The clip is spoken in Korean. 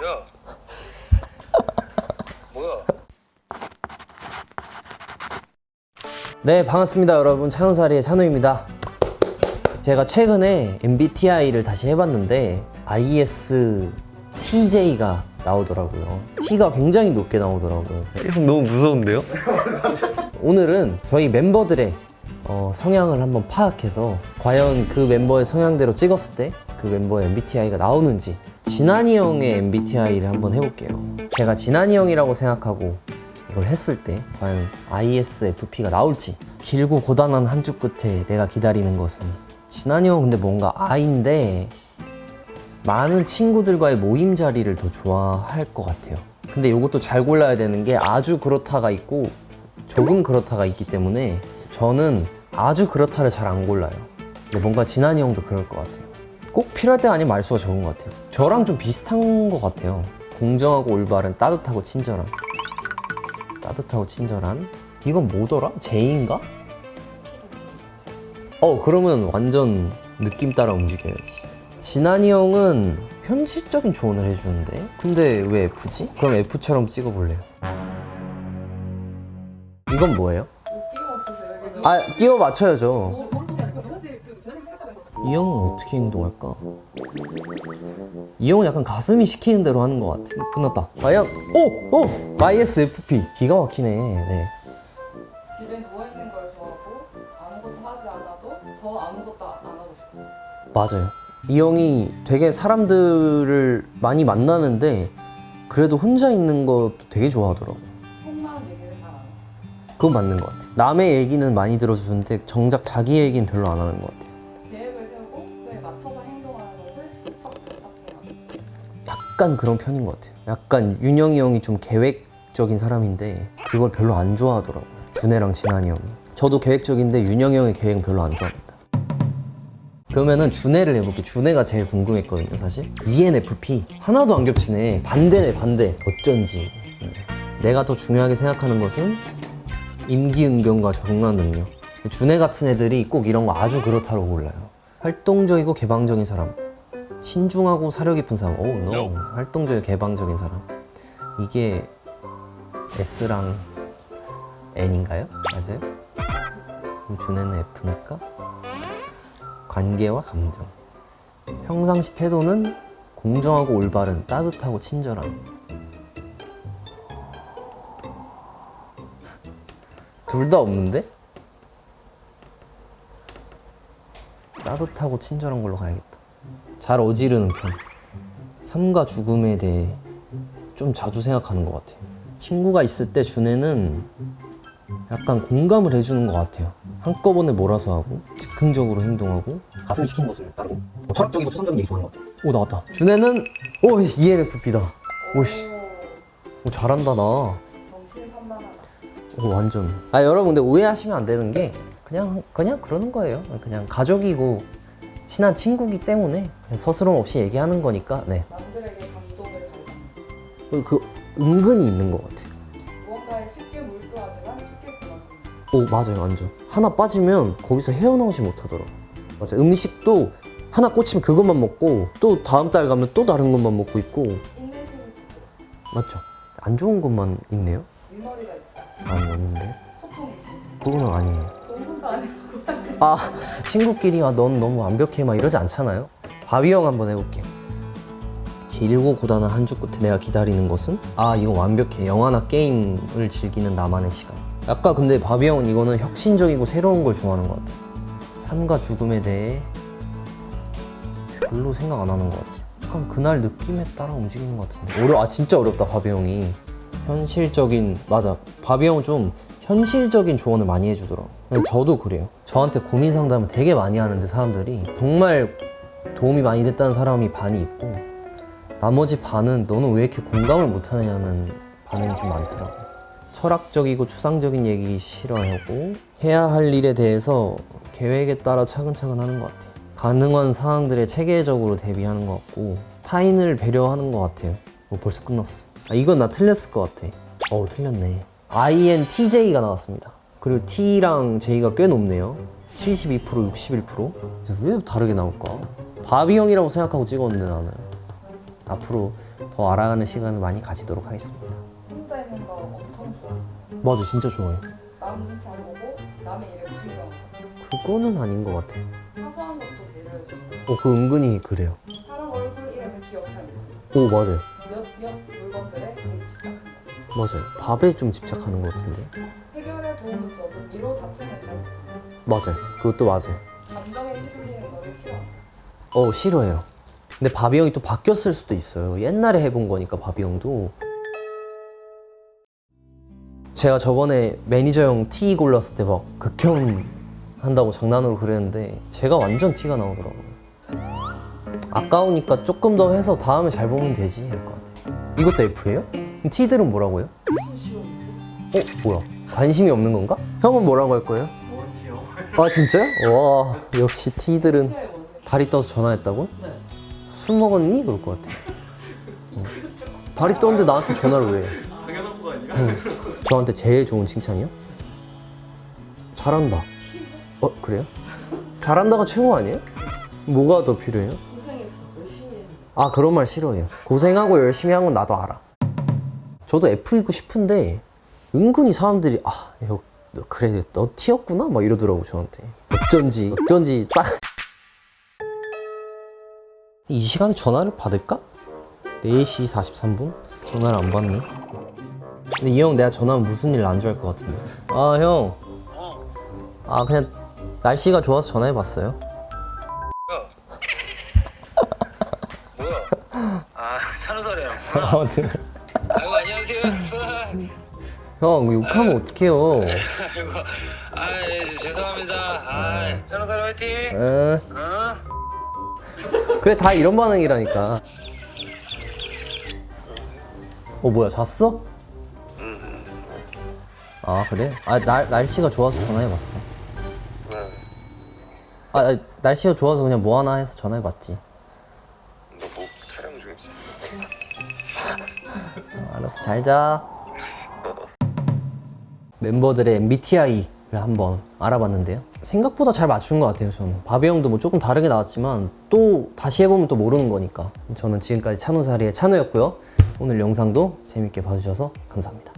야, 뭐야? 네, 반갑습니다 여러분. 찬우사리의 찬우입니다. 제가 최근에 MBTI를 다시 해봤는데 ISTJ가 나오더라고요. T가 굉장히 높게 나오더라고요. 형 너무 무서운데요? 오늘은 저희 멤버들의 성향을 한번 파악해서 과연 그 멤버의 성향대로 찍었을 때 그 멤버의 MBTI가 나오는지, 진한이 형의 MBTI를 한번 해볼게요. 제가 진한이 형이라고 생각하고 이걸 했을 때 과연 ISFP가 나올지. 길고 고단한 한 주 끝에 내가 기다리는 것은, 진한이 형은 근데 뭔가 I인데 많은 친구들과의 모임 자리를 더 좋아할 것 같아요. 근데 이것도 잘 골라야 되는 게 아주 그렇다가 있고 조금 그렇다가 있기 때문에 저는 아주 그렇다를 잘 안 골라요. 근데 뭔가 진한이 형도 그럴 것 같아요. 꼭 필요할 때 아니면 말수가 적은 것 같아요. 저랑 좀 비슷한 것 같아요. 공정하고 올바른, 따뜻하고 친절한. 따뜻하고 친절한. 이건 뭐더라? 제이인가? 그러면 완전 느낌 따라 움직여야지. 진한이 형은 현실적인 조언을 해주는데? 근데 왜 F지? 그럼 F처럼 찍어볼래요. 이건 뭐예요? 끼워 맞춰야죠. 이 형은 어떻게 행동할까? 이 형은 약간 가슴이 시키는 대로 하는 것 같아. 끝났다. 과연 ISFP. 기가 막히네. 네. 집에 누워있는 걸 좋아하고 아무것도 하지 않아도 더 아무것도 안 하고 싶어. 맞아요. 이 형이 되게 사람들을 많이 만나는데 그래도 혼자 있는 것도 되게 좋아하더라고. 속마음 얘기를 잘 안 해. 그건 맞는 것 같아. 남의 얘기는 많이 들어주는데 정작 자기 얘기는 별로 안 하는 것 같아. 계획을 세우고 그에 맞춰서 행동하는 것을 척척탁탁해요. 약간 그런 편인 것 같아요. 약간 윤영이 형이 좀 계획적인 사람인데 그걸 별로 안 좋아하더라고요. 준혜랑 진한이 형이. 저도 계획적인데 윤영이 형의 계획은 별로 안 좋아합니다. 그러면은 준혜를 해볼게요. 준혜가 제일 궁금했거든요, 사실. ENFP. 하나도 안 겹치네. 반대네, 반대. 어쩐지. 내가 더 중요하게 생각하는 것은 임기응변과 적응한 능력. 준혜 같은 애들이 꼭 이런 거 아주 그렇다고 골라요. 활동적이고 개방적인 사람. 신중하고 사려 깊은 사람. no. 활동적이고 개방적인 사람. 이게 S랑 N인가요? 맞아요? 그럼 준혜는 F니까? 관계와 감정. 평상시 태도는 공정하고 올바른, 따뜻하고 친절함. 둘 다 없는데? 따뜻하고 친절한 걸로 가야겠다. 잘 어지르는 편. 삶과 죽음에 대해 좀 자주 생각하는 것 같아요. 친구가 있을 때 준혜는 약간 공감을 해주는 것 같아요. 한꺼번에 몰아서 하고 즉흥적으로 행동하고 가슴이 시키는 것을 따르고 철학적이고 추상적인 얘기 좋아하는 것 같아요. 나왔다. 준혜는 ENFP다. 오씨, 잘한다 나. 정신산만하다. 완전. 여러분 근데 오해하시면 안 되는 게 그냥 그러는 거예요. 그냥 가족이고 친한 친구기 때문에 그냥 서스럼 없이 얘기하는 거니까. 네. 남들에게 감동을 잘 받는. 그 은근히 있는 것 같아요. 무언가에 쉽게 몰두하지만 쉽게 그만둔다. 맞아요. 완전. 하나 빠지면 거기서 헤어나오지 못하더라고. 맞아요. 음식도 하나 꽂히면 그것만 먹고 또 다음 달 가면 또 다른 것만 먹고 있고. 인내심을 붙여. 맞죠? 안 좋은 것만 있네요? 일머리가 있다. 아니, 없는데. 소통의 신. 그거는 아니에요. 좋은 것도 아니고 하시. 친구끼리 넌 너무 완벽해 막 이러지 않잖아요? 바위 형 한번 해볼게요. 길고 고단한 한 주 끝에 내가 기다리는 것은? 이거 완벽해. 영화나 게임을 즐기는 나만의 시간. 약간 근데 바위 형은 이거는 혁신적이고 새로운 걸 좋아하는 것 같아. 삶과 죽음에 대해 별로 생각 안 하는 것 같아. 약간 그날 느낌에 따라 움직이는 것 같은데. 진짜 어렵다, 바비 형이. 현실적인, 맞아. 바비 형은 좀 현실적인 조언을 많이 해주더라고. 저도 그래요. 저한테 고민 상담을 되게 많이 하는데 사람들이 정말 도움이 많이 됐다는 사람이 반이 있고 나머지 반은 너는 왜 이렇게 공감을 못하느냐는 반응이 좀 많더라고. 철학적이고 추상적인 얘기 싫어하고 해야 할 일에 대해서 계획에 따라 차근차근 하는 것 같아요. 가능한 상황들에 체계적으로 대비하는 것 같고 타인을 배려하는 것 같아요. 벌써 끝났어. 이건 나 틀렸을 것 같아. 틀렸네. INTJ가 나왔습니다. 그리고 T랑 J가 꽤 높네요. 72%, 61%. 왜 다르게 나올까? 바비 형이라고 생각하고 찍었는데 나는 앞으로 더 알아가는 시간을 많이 가지도록 하겠습니다. 혼자 있는 거 엄청 좋아. 맞아, 진짜 좋아요. 남 눈치 안 보고 남의 일에 무신경 그거는 아닌 것 같아. 사소한 것도 배려해주고 그 은근히 그래요. 사람 얼굴 이름을 기억 잘 못해. 오, 맞아요. 몇몇 물건들에 되게 집착한다. 맞아요. 밥에 좀 집착하는 것 같은데. 해결에 도움을 줘도 미로 자체를 잘 못한다. 맞아요. 그것도 맞아요. 감정에 휘둘리는 거를 싫어한다. 싫어해요. 근데 바비 형이 또 바뀌었을 수도 있어요. 옛날에 해본 거니까 바비 형도. 제가 저번에 매니저 형 티 골랐을 때 막 극혐 한다고 장난으로 그랬는데 제가 완전 티가 나오더라고요. 아까우니까 조금 더 해서 다음에 잘 보면 되지 할 것 같아요. 이것도 F예요? 그럼 T들은 뭐라고요? 뭐야? 관심이 없는 건가? 형은 뭐라고 할 거예요? 원치요. 아 진짜요? 와, 역시 T들은 피해 원래. 다리 떠서 전화했다고? 네. 술 먹었니? 그럴 것 같아. 다리 떴는데 나한테 전화를 왜 해? 당연한 거 아니야? 저한테 제일 좋은 칭찬이요? 잘한다. 그래요? 잘한다가 최고 아니에요? 뭐가 더 필요해요? 고생했어. 열심히 해. 그런 말 싫어해요. 고생하고 열심히 한 건 나도 알아. 저도 F이고 싶은데 은근히 사람들이 너 그래 너 T였구나? 막 이러더라고 저한테. 어쩐지 싹. 이 시간에 전화를 받을까? 4시 43분? 전화를 안 받네. 근데 이 형 내가 전화하면 무슨 일 안 좋아할 것 같은데. 형. 그냥 날씨가 좋아서 전화해봤어요. 뭐야? 찬우설이야. 아무튼. 아이고 안녕하세요. 형 욕하면 어떡해요. 아이고 죄송합니다. 찬우설 화이팅. 응. 어? 그래 다 이런 반응이라니까. 뭐야 잤어? 그래? 날씨가 좋아서 전화해봤어. 날씨가 좋아서 그냥 뭐 하나 해서 전화해봤지. 너 뭐 촬영 중이지? 알았어, 잘 자. 멤버들의 MBTI를 한번 알아봤는데요. 생각보다 잘 맞춘 것 같아요, 저는. 바비 형도 뭐 조금 다르게 나왔지만 또 다시 해보면 또 모르는 거니까. 저는 지금까지 찬우사리의 찬우였고요. 오늘 영상도 재밌게 봐주셔서 감사합니다.